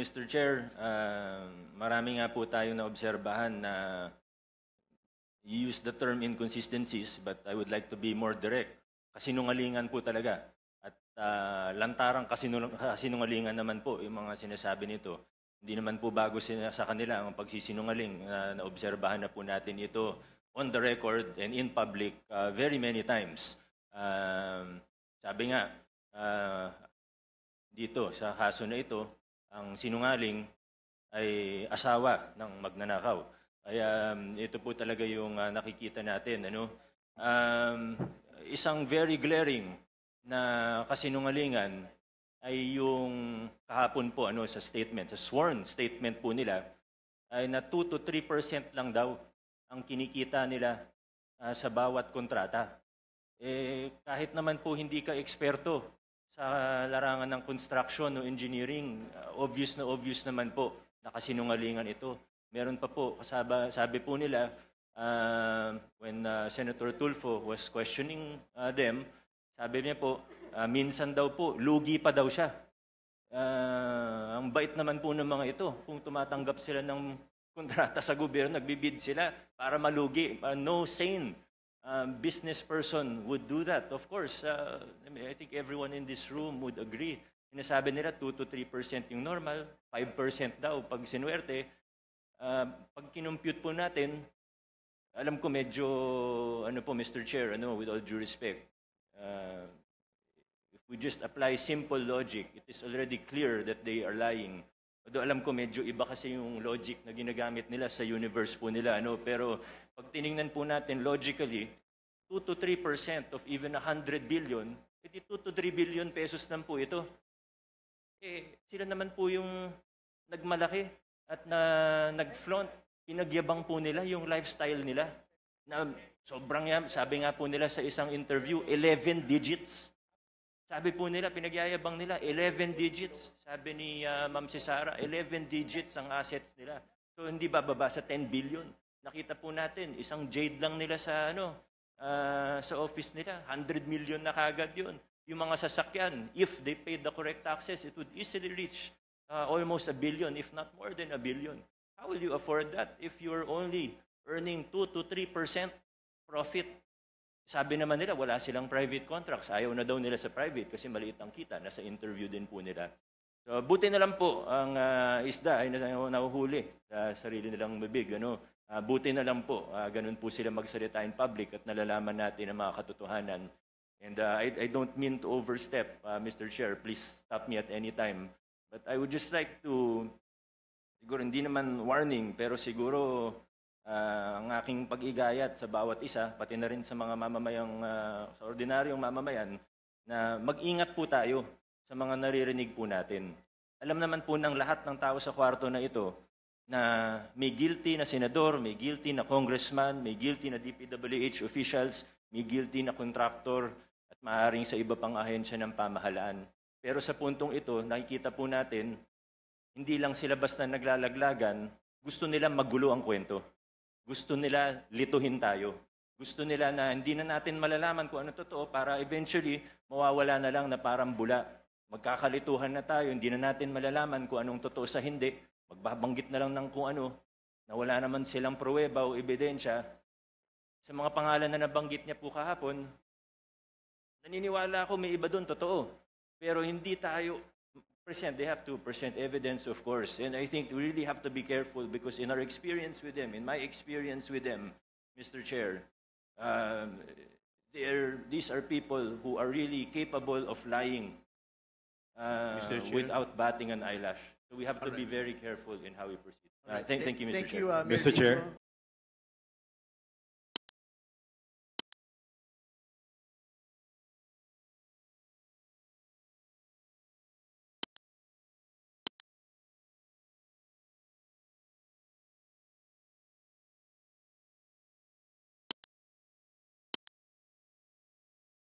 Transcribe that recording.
Mr. Chair, marami nga po tayo na obserbahan na you use the term inconsistencies, but I would like to be more direct. Kasinungalingan po talaga. At lantarang kasinungalingan naman po yung mga sinasabi nito. Hindi naman po bago sa kanila ang pagsisinungaling. Naobserbahan na po natin ito on the record and in public very many times. Sabi nga, dito sa kaso na ito, ang sinungaling ay asawa ng magnanakaw. Kaya ito po talaga yung nakikita natin. Isang very glaring na kasinungalingan ay yung kahapon po sa statement, sa sworn statement po nila, ay na 2 to 3% lang daw ang kinikita nila sa bawat kontrata. Kahit naman po hindi ka eksperto sa larangan ng construction o engineering, obvious naman po na kasinungalingan ito. Meron pa po, sabi po nila, when Senator Tulfo was questioning them, sabi niya po, minsan daw po, lugi pa daw siya. Ang bait naman po ng mga ito. Kung tumatanggap sila ng kontrata sa gobyerno, nagbibid sila para malugi. No sane business person would do that. Of course, I think everyone in this room would agree. Sinasabi nila 2 to 3% yung normal, 5% daw pag sinuwerte. Pag kinumpute po natin, alam ko medyo, Mr. Chair, with all due respect, if we just apply simple logic, it is already clear that they are lying. Although alam ko medyo iba kasi yung logic na ginagamit nila sa universe po nila. Pero pag tiningnan po natin logically, 2 to 3% of even 100 billion, 2 to 3 billion pesos lang po ito. Sila naman po yung nagmalaki at nag-flaunt. Pinagyabang po nila yung lifestyle nila. Na sobrang sabi nga po nila sa isang interview, 11 digits. Sabi po nila, pinagyayabang nila, 11 digits. Sabi ni Ma'am Cesara, 11 digits ang assets nila. So hindi bababa sa 10 billion. Nakita po natin, isang jade lang nila sa sa office nila, 100 million na kagad yun. Yung mga sasakyan, if they paid the correct taxes, it would easily reach almost 1 billion, if not more than 1 billion. How will you afford that if you're only earning 2 to 3% profit? Sabi naman nila, wala silang private contracts. Ayaw na daw nila sa private kasi maliit ang kita. Nasa interview din po nila. So, buti na lang po ang isda ay nahuhuli sa sarili nilang bibig. Buti na lang po. Ganun po sila magsalita in public at nalalaman natin ang mga katotohanan. And I don't mean to overstep, Mr. Chair. Please stop me at any time. But I would just like to, siguro hindi naman warning, pero siguro ang aking pag-igayat sa bawat isa, pati na rin sa mga mamamayang, sa ordinaryong mamamayan, na mag-ingat po tayo sa mga naririnig po natin. Alam naman po ng lahat ng tao sa kwarto na ito na may guilty na senador, may guilty na congressman, may guilty na DPWH officials, may guilty na contractor at maaaring sa iba pang ahensya ng pamahalaan. Pero sa puntong ito, nakikita po natin, hindi lang sila basta naglalaglagan, gusto nila magulo ang kwento. Gusto nila lituhin tayo. Gusto nila na hindi na natin malalaman kung ano totoo para eventually mawawala na lang na parang bula. Magkakalituhan na tayo, hindi na natin malalaman kung anong totoo sa hindi. Magbabanggit na lang ng kung ano, na wala naman silang pruweba o ebidensya. Sa mga pangalan na nabanggit niya po kahapon, naniniwala ako may iba doon, totoo. Pero hindi tayo present. They have to present evidence, of course. And I think we really have to be careful because in our experience with them, in my experience with them, Mr. Chair, these are people who are really capable of lying without batting an eyelash. So we have to be very careful in how we proceed. Thank you, Mr. Chair. Mr. Chair.